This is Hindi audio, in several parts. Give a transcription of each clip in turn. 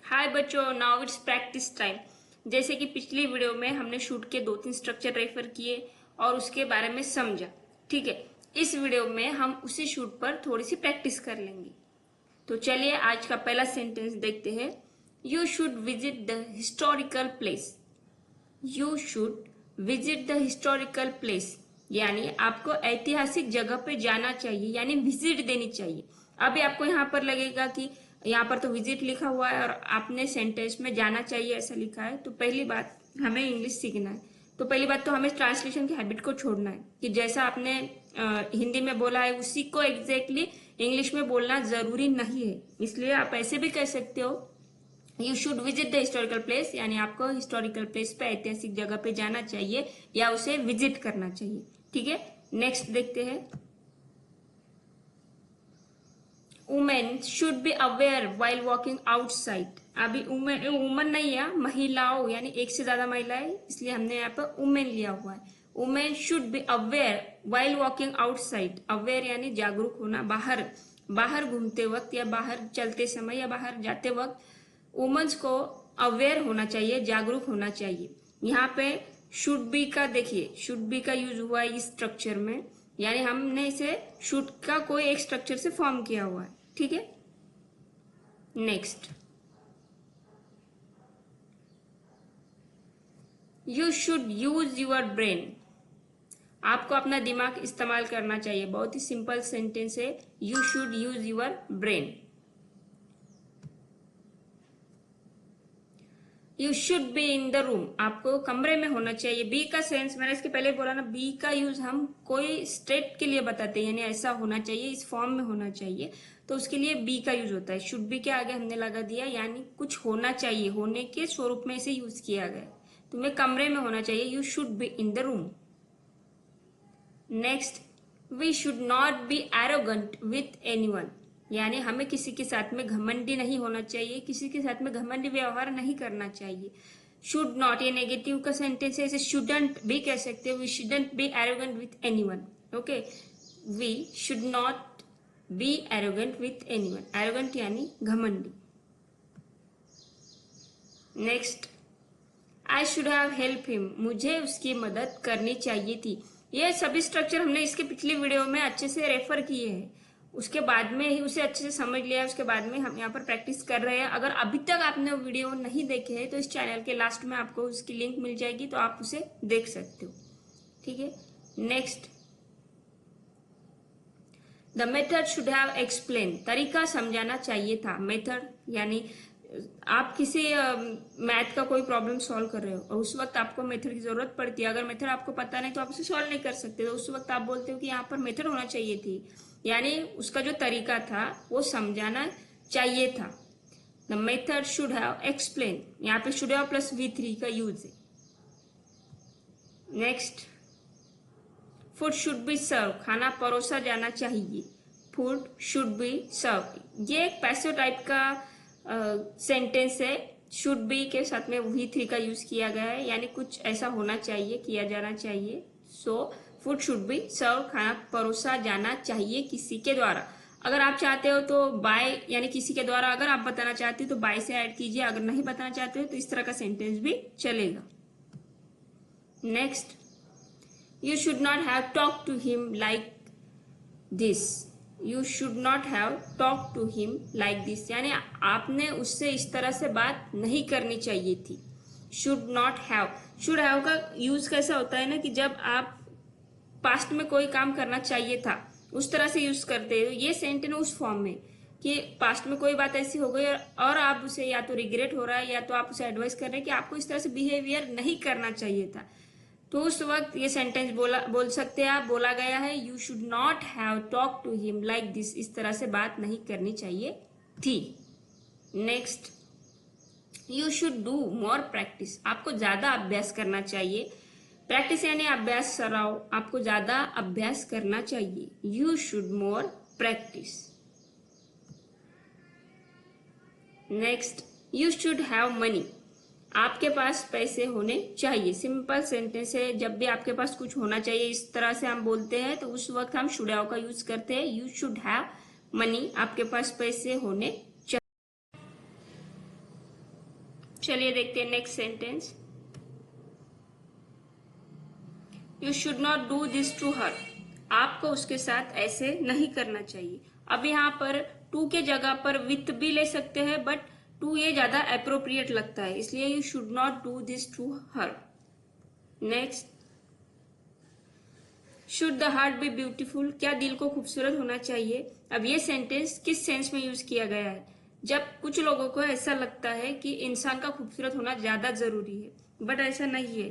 हाय बच्चों, नाउ इट्स प्रैक्टिस टाइम। जैसे कि पिछली वीडियो में हमने शूट के 2-3 स्ट्रक्चर रेफर किए और उसके बारे में समझा। ठीक है, इस वीडियो में हम उसी शूट पर थोड़ी सी प्रैक्टिस कर लेंगे। तो चलिए आज का पहला सेंटेंस देखते हैं। You should visit the historical place. You should visit the historical place यानी आपको ऐतिहासिक जगह पे जाना चाहिए, यानी विजिट देनी चाहिए। अभी आपको यहाँ पर लगेगा कि यहाँ पर तो विजिट लिखा हुआ है और आपने सेंटेंस में जाना चाहिए ऐसा लिखा है। तो पहली बात हमें इंग्लिश सीखना है। तो पहली बात तो हमें ट्रांसलेशन की हैबिट को छोड़ना है कि जैसा आपने हिंदी में बोला है उसी को एग्जैक्टली इंग्लिश में बोलना जरूरी नहीं है। इसलिए आप ऐसे भी कह सकते हो, you should visit the historical place यानी आपको हिस्टोरिकल प्लेस पे, ऐतिहासिक जगह पे जाना चाहिए या उसे विजिट करना चाहिए। ठीक है, नेक्स्ट देखते हैं। Women should be aware while walking outside. अभी वुमन नहीं है, महिलाओं यानी एक से ज्यादा महिलाएं, इसलिए हमने यहाँ पर वुमेन लिया हुआ है। Women should be aware while walking outside. Aware यानी जागरूक होना, बाहर घूमते वक्त या बाहर चलते समय या बाहर जाते वक्त वुमेन्स को अवेयर होना चाहिए, जागरूक होना चाहिए। यहाँ पे शुड बी का देखिए, शुड बी का यूज हुआ है इस स्ट्रक्चर में, यानी हमने इसे शुड का कोई एक स्ट्रक्चर से फॉर्म किया हुआ है। ठीक है, next, you should use your brain. आपको अपना दिमाग इस्तेमाल करना चाहिए। बहुत ही सिंपल सेंटेंस है, you should use your brain. You should be in the room. आपको कमरे में होना चाहिए। बी का सेंस मैंने इसके पहले बोला ना, बी का यूज हम कोई स्टेट के लिए बताते हैं, यानी ऐसा होना चाहिए, इस फॉर्म में होना चाहिए, तो उसके लिए बी का यूज होता है। शुड बी के आगे हमने लगा दिया, यानी कुछ होना चाहिए, होने के स्वरूप में इसे यूज किया गया। तुम्हें कमरे में होना चाहिए, you should be in the room. Next, we should not be arrogant with anyone, यानी हमें किसी के साथ में घमंडी नहीं होना चाहिए, किसी के साथ में घमंडी व्यवहार नहीं करना चाहिए। शुड नॉट ये नेगेटिव का सेंटेंस है, इसे शुडंट भी कह सकते हो। We shouldn't be arrogant with anyone. Okay, we should not be arrogant with anyone. Arrogant यानी घमंडी। Next, I should have help him. मुझे उसकी मदद करनी चाहिए थी। ये सभी स्ट्रक्चर हमने इसके पिछली वीडियो में अच्छे से रेफर किए हैं, उसके बाद में ही उसे अच्छे से समझ लिया है। उसके बाद में हम यहाँ पर प्रैक्टिस कर रहे हैं। अगर अभी तक आपने वो वीडियो नहीं देखे हैं तो इस चैनल के लास्ट में आपको उसकी लिंक मिल जाएगी, तो आप उसे देख सकते हो। ठीक है, next, the method should have explain. तरीका समझाना चाहिए था। मेथड यानी आप किसी मैथ का कोई प्रॉब्लम सॉल्व कर रहे हो और उस वक्त आपको मेथड की जरूरत पड़ती है। अगर मेथड आपको पता नहीं तो आप उसे सॉल्व नहीं कर सकते, तो उस वक्त आप बोलते हो कि यहाँ पर मेथड होना चाहिए थी, यानी उसका जो तरीका था वो समझाना चाहिए था। The method should have explain, यहाँ पे शुड हैव प्लस V3 का यूज है। Next, food should be serve. खाना परोसा जाना चाहिए। फूड शुड बी सर्व, ये एक पैसिव टाइप का सेंटेंस है। शुड बी के साथ में V3 का यूज किया गया है, यानी कुछ ऐसा होना चाहिए, किया जाना चाहिए। So food should be serve, खाना परोसा जाना चाहिए किसी के द्वारा। अगर आप चाहते हो तो बाय यानी किसी के द्वारा, अगर आप बताना चाहते हो तो बाय से ऐड कीजिए। अगर नहीं बताना चाहते हो तो इस तरह का सेंटेंस भी चलेगा। Next, you should not have talk to him like this. You should not have talk to him like this, यानी आपने उससे इस तरह से बात नहीं करनी चाहिए थी। Should not have, should have का यूज कैसा होता है ना, कि जब आप पास्ट में कोई काम करना चाहिए था उस तरह से यूज करते हो। ये सेंटेंस उस फॉर्म में कि पास्ट में कोई बात ऐसी हो गई और आप उसे या तो रिग्रेट हो रहा है या तो आप उसे एडवाइस कर रहे हैं कि आपको इस तरह से बिहेवियर नहीं करना चाहिए था, तो उस वक्त ये सेंटेंस बोल सकते हैं आप, बोला गया है you should not have talk to him like this, इस तरह से बात नहीं करनी चाहिए थी। Next, you should do more practice. आपको ज्यादा अभ्यास करना चाहिए। प्रैक्टिस यानी अभ्यास कराओ, आपको ज्यादा अभ्यास करना चाहिए। You should more practice. Next, you should have money. आपके पास पैसे होने चाहिए। सिंपल सेंटेंस है, जब भी आपके पास कुछ होना चाहिए इस तरह से हम बोलते हैं तो उस वक्त हम शुड हैव का यूज करते हैं। यू शुड हैव मनी, आपके पास पैसे होने चाहिए। चलिए देखते हैं next sentence. You should not do this to her. आपको उसके साथ ऐसे नहीं करना चाहिए। अब यहाँ पर टू के जगह पर विथ भी ले सकते हैं, बट टू ये ज्यादा अप्रोप्रिएट लगता है, इसलिए you should not do this to her. Next, should the heart be beautiful. क्या दिल को खूबसूरत होना चाहिए। अब ये सेंटेंस किस सेंस में यूज किया गया है। जब कुछ लोगों को ऐसा लगता है कि इंसान का खूबसूरत होना ज्यादा जरूरी है, बट ऐसा नहीं है।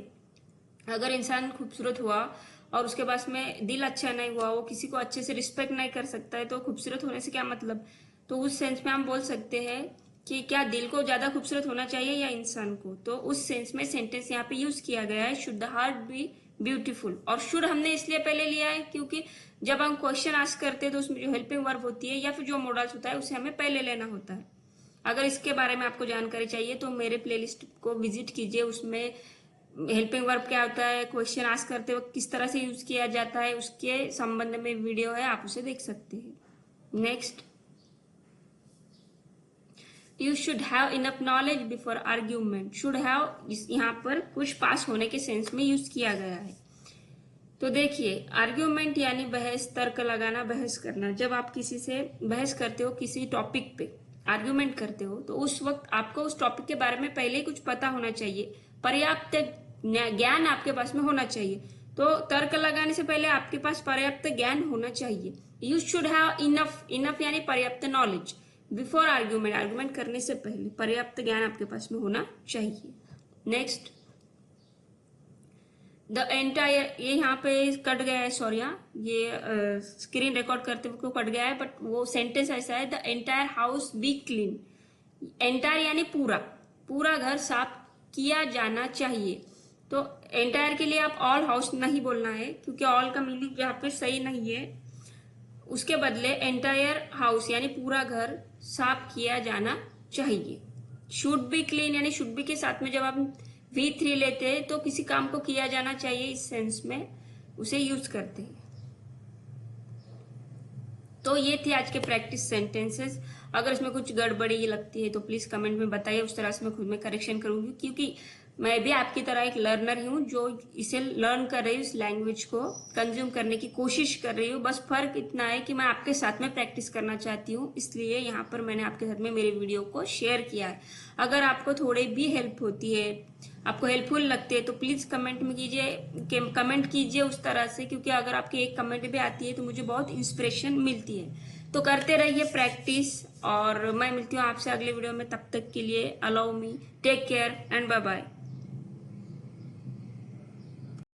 अगर इंसान खूबसूरत हुआ और उसके पास में दिल अच्छा नहीं हुआ, वो किसी को अच्छे से रिस्पेक्ट नहीं कर सकता है, तो खूबसूरत होने से क्या मतलब। तो उस सेंस में हम बोल सकते हैं कि क्या दिल को ज्यादा खूबसूरत होना चाहिए या इंसान को। तो उस सेंस में सेंटेंस यहाँ पे यूज किया गया है, should the heart be beautiful. और शुड हमने इसलिए पहले लिया है क्योंकि जब हम क्वेश्चन आस्क करते हैं तो उसमें जो हेल्पिंग वर्ब होती है या फिर जो मॉडल्स होता है उसे हमें पहले लेना होता है। अगर इसके बारे में आपको जानकारी चाहिए तो मेरे प्लेलिस्ट को विजिट कीजिए, उसमें हेल्पिंग वर्ब क्या होता है, क्वेश्चन आस्क करते वक्त किस तरह से यूज किया जाता है, उसके संबंध में वीडियो है, आप उसे देख सकते हैं। Next, you should have enough knowledge before argument. Should have यहाँ पर कुछ पास होने के सेंस में यूज किया गया है। तो देखिए, आर्ग्यूमेंट यानी बहस, तर्क लगाना, बहस करना। जब आप किसी से बहस करते हो, किसी टॉपिक पे आर्ग्यूमेंट करते हो, तो उस वक्त आपको उस टॉपिक के बारे में पहले ही कुछ पता होना चाहिए, पर्याप्त ज्ञान आपके पास में होना चाहिए। तो तर्क लगाने से पहले आपके पास पर्याप्त ज्ञान होना चाहिए। You should have enough, enough यानी पर्याप्त नॉलेज, बिफोर आर्ग्यूमेंट, आर्ग्यूमेंट करने से पहले पर्याप्त ज्ञान आपके पास में होना चाहिए। नेक्स्ट, द एंटायर, ये यहाँ पे कट गया है, सॉरी, ये स्क्रीन रिकॉर्ड करते वक्त कट गया है, बट वो सेंटेंस ऐसा है, the entire house B clean. Entire यानी पूरा, पूरा घर साफ किया जाना चाहिए। तो एंटायर के लिए आप ऑल हाउस नहीं बोलना है, क्योंकि ऑल का मीनिंग यहाँ पे सही नहीं है। उसके बदले एंटायर हाउस यानी पूरा घर साफ किया जाना चाहिए। शुड बी क्लीन यानी शुड बी के साथ में जब आप V3 लेते हैं तो किसी काम को किया जाना चाहिए, इस सेंस में उसे यूज करते हैं। तो ये थे आज के प्रैक्टिस सेंटेंसेस। अगर इसमें कुछ गड़बड़ी लगती है तो प्लीज कमेंट में बताइए, उस तरह से मैं खुद में करेक्शन करूंगी, क्योंकि मैं भी आपकी तरह एक लर्नर ही हूँ जो इसे लर्न कर रही हूँ, इस लैंग्वेज को कंज्यूम करने की कोशिश कर रही हूँ। बस फर्क इतना है कि मैं आपके साथ में प्रैक्टिस करना चाहती हूँ, इसलिए यहाँ पर मैंने आपके साथ में मेरे वीडियो को शेयर किया है। अगर आपको थोड़ी भी हेल्प होती है, आपको हेल्पफुल लगती है, तो प्लीज कमेंट में कमेंट कीजिए उस तरह से, क्योंकि अगर आपकी एक कमेंट भी आती है तो मुझे बहुत इंस्पिरेशन मिलती है। तो करते रहिए प्रैक्टिस, और मैं मिलती हूँ आपसे अगले वीडियो में। तब तक के लिए allow me, take care and bye bye.